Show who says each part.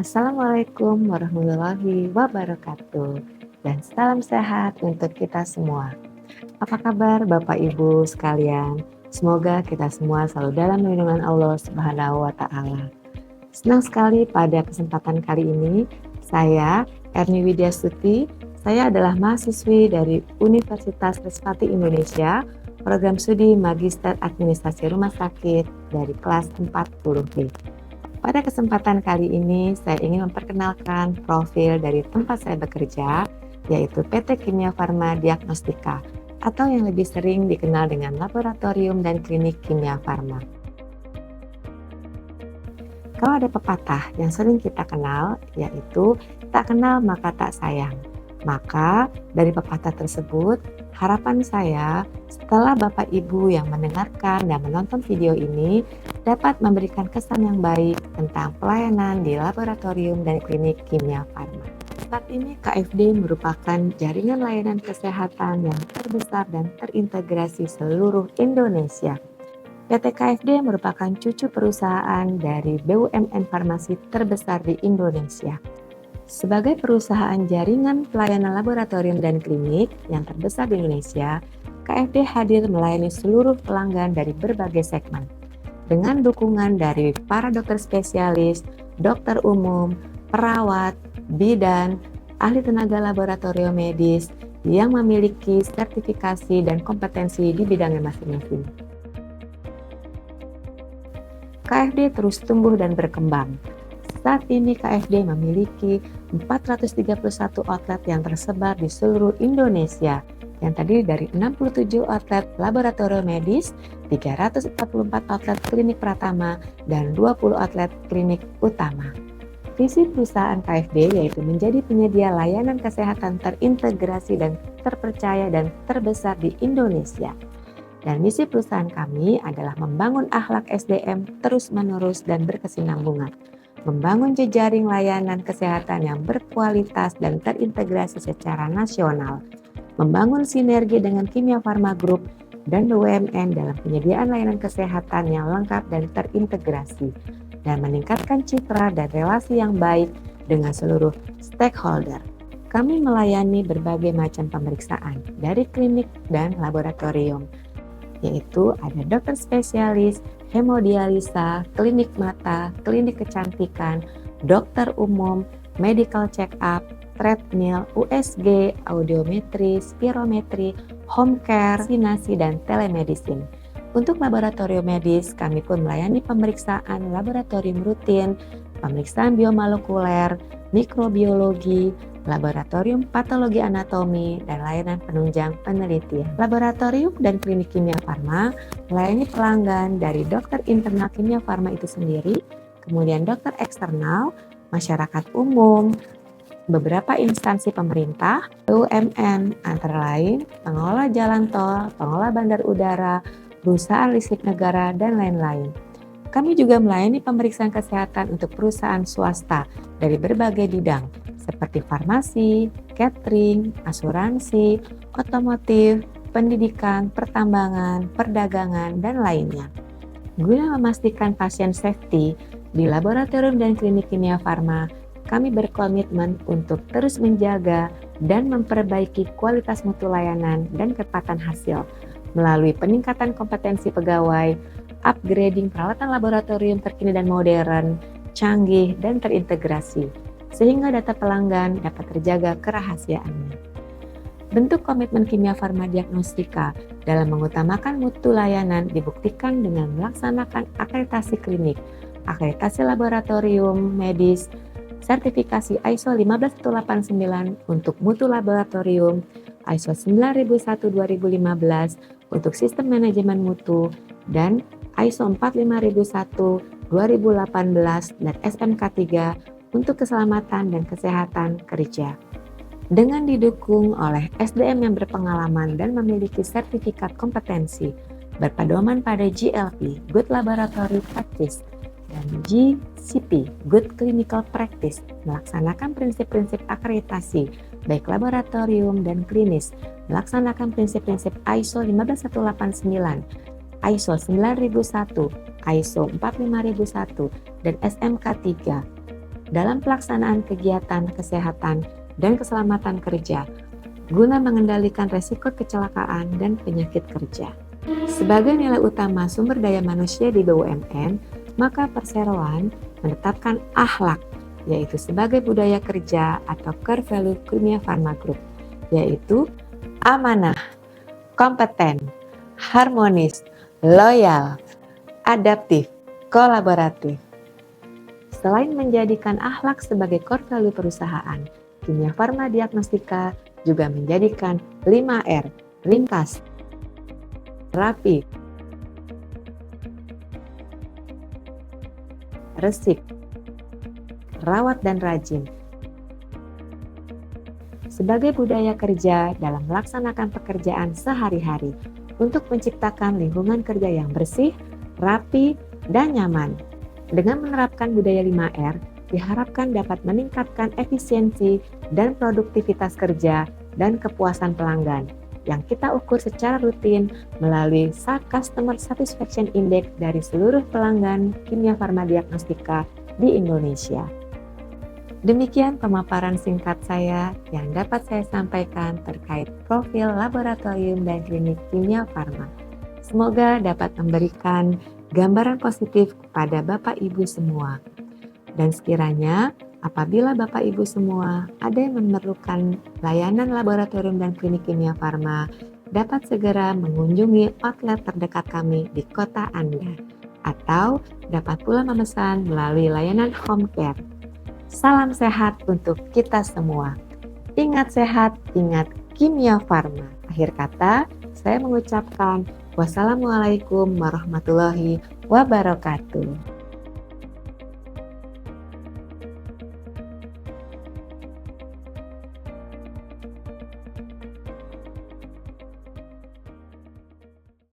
Speaker 1: Assalamualaikum warahmatullahi wabarakatuh, dan salam sehat untuk kita semua. Apa kabar Bapak Ibu sekalian? Semoga kita semua selalu dalam lindungan Allah Subhanahu wa Ta'ala. Senang sekali pada kesempatan kali ini, saya Erni Widyasuti. Saya adalah mahasiswi dari Universitas Trisakti Indonesia, program studi Magister Administrasi Rumah Sakit dari kelas 40B. Pada kesempatan kali ini, saya ingin memperkenalkan profil dari tempat saya bekerja, yaitu PT Kimia Farma Diagnostika, atau yang lebih sering dikenal dengan Laboratorium dan Klinik Kimia Farma. Kalau ada pepatah yang sering kita kenal, yaitu tak kenal maka tak sayang. Maka dari pepatah tersebut, harapan saya setelah Bapak Ibu yang mendengarkan dan menonton video ini dapat memberikan kesan yang baik tentang pelayanan di laboratorium dan klinik kimia farma. Saat ini KFD merupakan jaringan layanan kesehatan yang terbesar dan terintegrasi seluruh Indonesia. PT KFD merupakan cucu perusahaan dari BUMN farmasi terbesar di Indonesia. Sebagai perusahaan jaringan pelayanan laboratorium dan klinik yang terbesar di Indonesia, KFD hadir melayani seluruh pelanggan dari berbagai segmen. Dengan dukungan dari para dokter spesialis, dokter umum, perawat, bidan, ahli tenaga laboratorium medis yang memiliki sertifikasi dan kompetensi di bidangnya masing-masing. KFD terus tumbuh dan berkembang. Saat ini KFD memiliki 431 outlet yang tersebar di seluruh Indonesia, yang terdiri dari 67 outlet laboratorium medis, 344 outlet klinik pratama, dan 20 outlet klinik utama. Visi perusahaan KFD yaitu menjadi penyedia layanan kesehatan terintegrasi dan terpercaya dan terbesar di Indonesia. Dan misi perusahaan kami adalah membangun akhlak SDM terus-menerus dan berkesinambungan, membangun jejaring layanan kesehatan yang berkualitas dan terintegrasi secara nasional, membangun sinergi dengan Kimia Farma Group dan BUMN dalam penyediaan layanan kesehatan yang lengkap dan terintegrasi, dan meningkatkan citra dan relasi yang baik dengan seluruh stakeholder. Kami melayani berbagai macam pemeriksaan dari klinik dan laboratorium, yaitu ada dokter spesialis, hemodialisa, klinik mata, klinik kecantikan, dokter umum, medical check-up, treadmill, USG, audiometri, spirometri, home care, vaksinasi, dan telemedicine. Untuk laboratorium medis, kami pun melayani pemeriksaan laboratorium rutin, pemeriksaan biomolekuler, mikrobiologi, laboratorium patologi anatomi, dan layanan penunjang penelitian. Laboratorium dan klinik kimia farma melayani pelanggan dari dokter internal kimia farma itu sendiri, kemudian dokter eksternal, masyarakat umum, beberapa instansi pemerintah, BUMN, antara lain pengelola jalan tol, pengelola bandar udara, perusahaan listrik negara, dan lain-lain. Kami juga melayani pemeriksaan kesehatan untuk perusahaan swasta dari berbagai bidang, seperti farmasi, catering, asuransi, otomotif, pendidikan, pertambangan, perdagangan, dan lainnya. Guna memastikan pasien safety di laboratorium dan klinik kimia farma, kami berkomitmen untuk terus menjaga dan memperbaiki kualitas mutu layanan dan kecepatan hasil melalui peningkatan kompetensi pegawai, upgrading peralatan laboratorium terkini dan modern, canggih, dan terintegrasi, sehingga data pelanggan dapat terjaga kerahasiaannya. Bentuk komitmen Kimia Farma Diagnostika dalam mengutamakan mutu layanan dibuktikan dengan melaksanakan akreditasi klinik, akreditasi laboratorium medis, sertifikasi ISO 15189 untuk mutu laboratorium, ISO 9001-2015 untuk sistem manajemen mutu, dan ISO 45001-2018 dan SMK 3 untuk keselamatan dan kesehatan kerja. Dengan didukung oleh SDM yang berpengalaman dan memiliki sertifikat kompetensi, berpedoman pada GLP, Good Laboratory Practice, dan GCP, Good Clinical Practice, melaksanakan prinsip-prinsip akreditasi, baik laboratorium dan klinis, melaksanakan prinsip-prinsip ISO 15189, ISO 9001, ISO 45001, dan SMK 3, dalam pelaksanaan kegiatan kesehatan dan keselamatan kerja guna mengendalikan resiko kecelakaan dan penyakit kerja. Sebagai nilai utama sumber daya manusia di BUMN, maka perseroan menetapkan akhlak, yaitu sebagai budaya kerja atau core value Kimia Farma Group, yaitu amanah, kompeten, harmonis, loyal, adaptif, kolaboratif. Selain menjadikan akhlak sebagai core value perusahaan, Kimia Farma Diagnostika juga menjadikan 5R, ringkas, rapi, resik, rawat dan rajin sebagai budaya kerja dalam melaksanakan pekerjaan sehari-hari untuk menciptakan lingkungan kerja yang bersih, rapi, dan nyaman. Dengan menerapkan budaya 5R, diharapkan dapat meningkatkan efisiensi dan produktivitas kerja dan kepuasan pelanggan yang kita ukur secara rutin melalui Customer Satisfaction Index dari seluruh pelanggan Kimia Farma Diagnostika di Indonesia. Demikian pemaparan singkat saya yang dapat saya sampaikan terkait profil laboratorium dan klinik Kimia Farma. Semoga dapat memberikan gambaran positif kepada Bapak Ibu semua. Dan sekiranya apabila Bapak Ibu semua ada yang memerlukan layanan laboratorium dan klinik Kimia Farma, dapat segera mengunjungi outlet terdekat kami di kota Anda, atau dapat pula memesan melalui layanan home care. Salam sehat untuk kita semua. Ingat sehat, ingat Kimia Farma. Akhir kata, saya mengucapkan wassalamualaikum warahmatullahi wabarakatuh.